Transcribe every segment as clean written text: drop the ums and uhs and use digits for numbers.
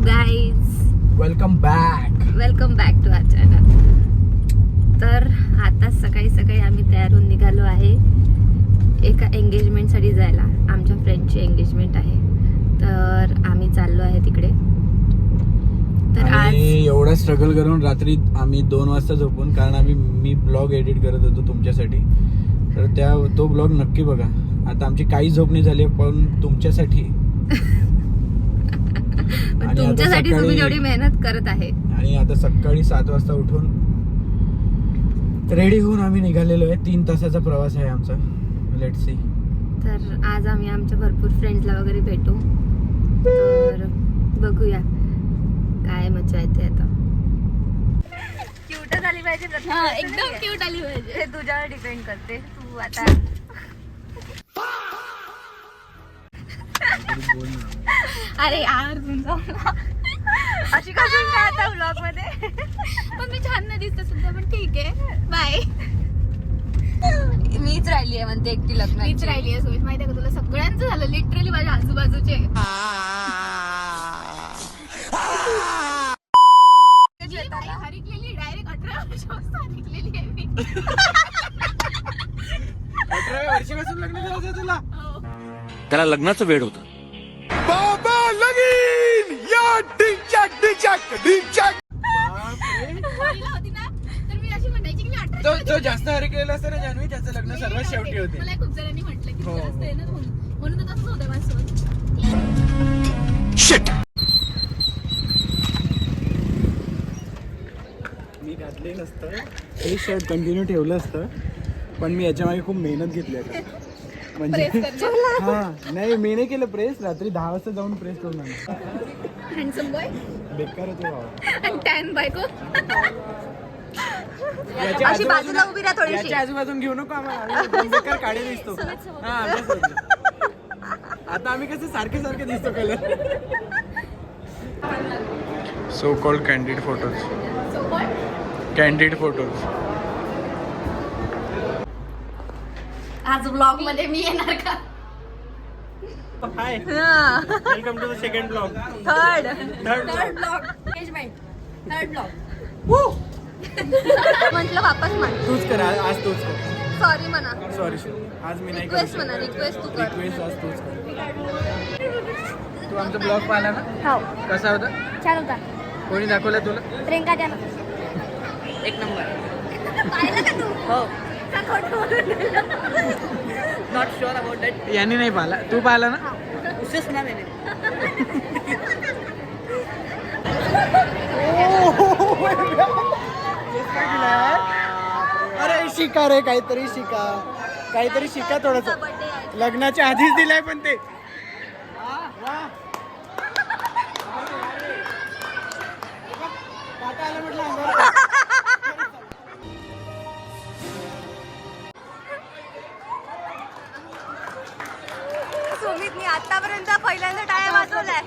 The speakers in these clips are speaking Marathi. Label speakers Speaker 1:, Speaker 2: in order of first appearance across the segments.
Speaker 1: Guys,
Speaker 2: welcome
Speaker 1: back to our channel. तर आता सकाळी सकाळी आम्ही तयार होऊन निघालो आहे एका एंगेजमेंटसाठी जायला. आमच्या फ्रेंडची एंगेजमेंट आहे, तर आम्ही चाललो आहे तिकडे. तर आज
Speaker 2: एवढा स्ट्रगल करून रात्री आम्ही 2 वाजता झोपून, कारण मी ब्लॉग एडिट करत होतो तुमच्यासाठी. तर तो ब्लॉग नक्की बघा. आता आमची काही झोप नाही झाली, पण तुमच्यासाठी
Speaker 1: तुमच्यासाठी तुम्ही जेवढी मेहनत करत आहे.
Speaker 2: आणि आता सकाळी 7 वाजता उठून रेडी होऊन आम्ही निघालेलो आहे. 3 तासाचा प्रवास आहे आमचा. Let's see.
Speaker 1: तर आज आम्ही आमच्या भरपूर फ्रेंड्सला वगैरे भेटू, तर बघूया काय मजा येते. आता क्यूट झाली पाहिजे, एकदम क्यूट आली पाहिजे. हे तुझ्यावर डिपेंड करते. तू आता अरे यार तुमचा अशी कसं काय आता व्लॉग मध्ये. पण मी छान नाही दिसत सुद्धा, पण ठीक आहे. बाय. मीच राहिली आहे म्हणते एकटी लग्न. मीच राहिली आहे सोबत. माहिती आहे का तुला, सगळ्यांचं झालं लिटरली. माझ्या आजूबाजूचे हरिकलेली डायरेक्ट 18 वर्षापासून हरिकलेली आहे मी.
Speaker 2: 18 वर्षापासून लग्न झालं तुला?
Speaker 3: त्याला लग्नाचं वेळ होतं.
Speaker 2: बाबा लगीन या डिचक डिचक डिचक.
Speaker 1: होती ना, तर मी अशी म्हणायची की मी 18
Speaker 2: तो जास्त हरकलेला असतं ना जान्हवी, त्याचं लग्न सर्वात शेवटी होते.
Speaker 1: मला खूप जणांनी म्हटलं की
Speaker 2: हो.
Speaker 1: जास्त आहे ना, म्हणून तर तसंच होतं माझ्यासोबत.
Speaker 3: शिट.
Speaker 2: मी घातले नसतं, हे शर्ट कंटिन्यू ठेवलं असतं, पण मी याच्या मागे खूप मेहनत घेतली आहे. म्हणजे हा नाही, मी नाही केलं प्रेस. रात्री 10 वाजता जाऊन प्रेस करून आणलं.
Speaker 1: हँडसम बॉय
Speaker 2: बेकार होते बाबा.
Speaker 1: आणि टॅन बायको.
Speaker 2: याच्या
Speaker 1: अशी बाजूला उभी राहा थोडीशी.
Speaker 2: याच्या आजूबाजून घेऊ नको आम्हाला. आम्ही बेकार काढे दिसतो. हा, अभ्यास होतो. आता आम्ही कसं सारखे सारखे दिसतो colour. So called candid photos.
Speaker 1: आज ब्लॉग मध्ये मी येणार का?
Speaker 2: Hi, welcome to the second blog.
Speaker 1: Third
Speaker 2: blog.
Speaker 1: Third blog. म्हटलं वापस म्हण.
Speaker 2: तूच कर आज तूच कर.
Speaker 1: सॉरी म्हणा.
Speaker 2: सॉरी आज मी नाही
Speaker 1: रिक्वेस्ट म्हणा. रिक्वेस्ट तू कर.
Speaker 2: रिक्वेस्ट आज तूच कर. तू आमचा ब्लॉग पाहिला ना?
Speaker 1: हो,
Speaker 2: कसा होता?
Speaker 1: छान होता.
Speaker 2: कोणी दाखवला तुला?
Speaker 1: प्रियंका द्या ना.
Speaker 2: एक नंबर.
Speaker 1: पाहिलं का तू?
Speaker 2: हो.
Speaker 1: का खोटं बोलून?
Speaker 2: Not sure about that. यांनी नाही पाहिला. तू पाहिला ना?
Speaker 3: उसे सुना मैंने.
Speaker 2: अरे शिका रे, काहीतरी शिका थोडस.
Speaker 1: बर्थडे आहे.
Speaker 2: लग्नाच्या आधीच दिलाय पण ते.
Speaker 1: सुमितनी आतापर्यंत पहिल्यांदा टाळ्या वाजवलाय.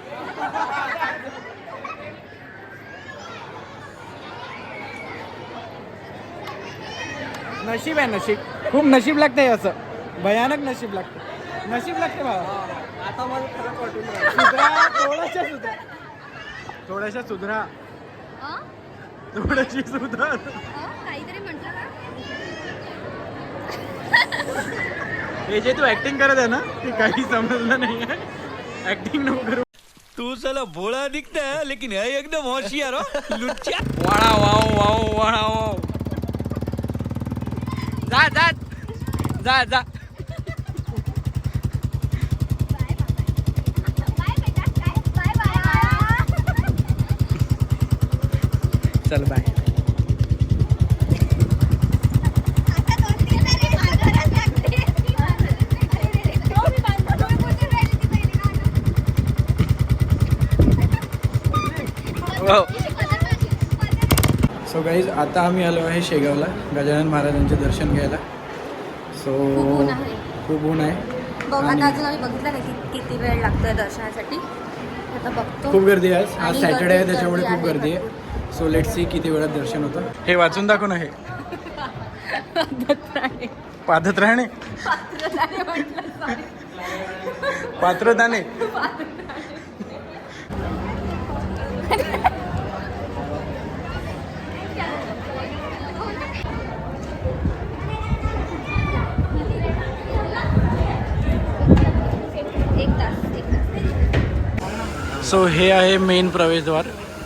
Speaker 2: नशीब आहे, नशीब. खूप नशीब लागतंय असं. भयानक नशीब लागतं. नशीब लागते बाबा. आता मला फरक वाटून थोड्याशा सुधरा. थोडीशी सुधरा.
Speaker 1: काहीतरी म्हटलं ना.
Speaker 2: हे जे तू ऍक्टिंग करत आहे ना, ते काही समजलं नाही आहे. ऍक्टिंग नको करू.
Speaker 3: तू साला भोळा दिखता है लेकिन है एकदम होशियार हो. लुच्चा.
Speaker 2: वाळा वाव. जा. चल बाय. सो गाईज, आता आम्ही आलो आहे शेगावला गजानन महाराजांचे दर्शन घ्यायला. सो खूप ऊन आहे.
Speaker 1: आता अजून आम्ही बघितलं नाही की किती वेळ लागतोय दर्शनासाठी. आता बघतो.
Speaker 2: खूप गर्दी आहे. आज सॅटर्डे आहे, त्याच्यामुळे खूप
Speaker 1: आहे.
Speaker 2: गर्दी आहे. सो लेट्स सी किती वेळात दर्शन होतं. हे वाचून दाखव ना. हे पादत्राणे. पात्रदाने. सो हे आहे मेन प्रवेशद्वार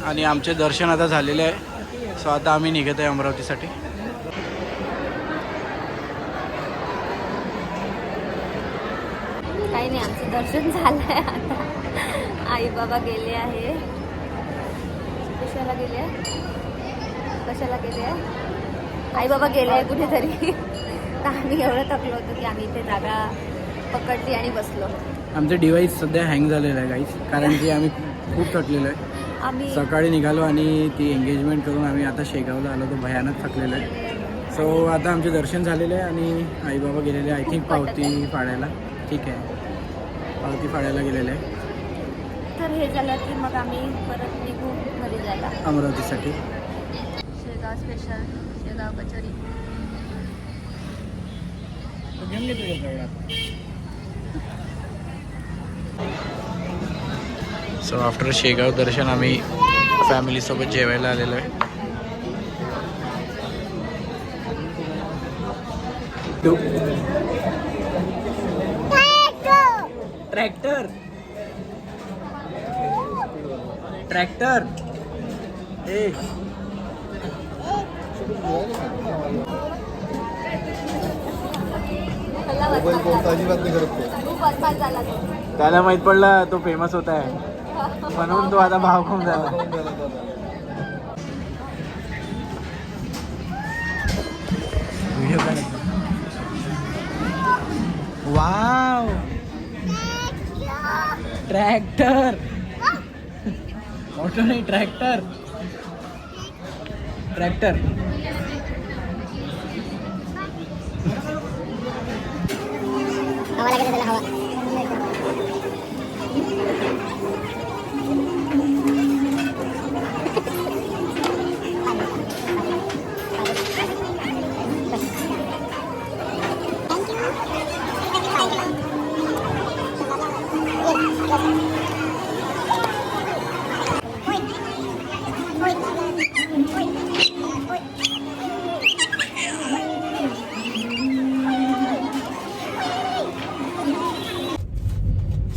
Speaker 2: आणि आमचे दर्शन आता झालेले आहे. सो आता आम्ही निघत आहे अमरावतीसाठी.
Speaker 1: काही नाही, आमचं दर्शन झालंय आता. आई बाबा गेले आहे. कशाला गेले? कशाला गेले? आई बाबा गेले आहे कुठेतरी. तर आम्ही एवढं थकलो होतो की आम्ही इथे जागा पकडली आणि बसलो.
Speaker 2: आमचं डिव्हाइस सध्या हँग झालेलं आहे गाईस, कारण की आम्ही खूप थकलेलो आहे.
Speaker 1: आम्ही
Speaker 2: सकाळी निघालो आणि ती एंगेजमेंट करून आम्ही आता शेगावला आलो, तर भयानक थकलेलो आहे. सो आता आमचे दर्शन झालेले आहे आणि आई बाबा गेलेले आय थिंक पावती फाडायला. ठीक आहे, पावती फाडायला गेलेले आहे
Speaker 1: तर हे झालं की मग आम्ही परत निघू घरी जायला.
Speaker 2: अमरावतीसाठी.
Speaker 1: Shegaon special, Shegaon kachori.
Speaker 2: So after Shegaon दर्शन आम्ही फॅमिलीसोबत जेवायला आलेलो आहे. ट्रॅक्टर ट्रॅक्टर त्याला माहित पडलं तो फेमस होत आहे म्हणून तो आता भाव कम झाला. Wow, tractor. ऑटो नाही, ट्रॅक्टर. ट्रॅक्टर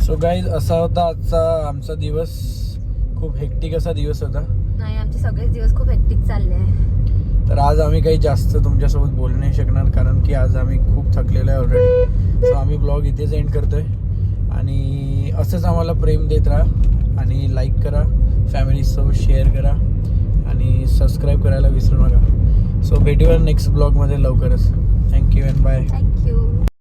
Speaker 2: सो गाईज असा होता आजचा आमचा दिवस. खूप हेक्टिक असा दिवस होता.
Speaker 1: नाही, आमचे सगळेच दिवस खूप हेक्टिक चालले आहे.
Speaker 2: तर आज आम्ही काही जास्त तुमच्यासोबत बोलू नाही शकणार, कारण की आज आम्ही खूप थकलेलो आहे ऑलरेडी. सो आम्ही ब्लॉग इथेच एंड करतोय आणि असंच आम्हाला प्रेम देत राहा आणि लाईक करा, फॅमिलीसोबत शेअर करा आणि सबस्क्राईब करायला विसरू नका. सो भेटूया नेक्स्ट ब्लॉगमध्ये लवकरच. Thank you and bye.
Speaker 1: थँक्यू.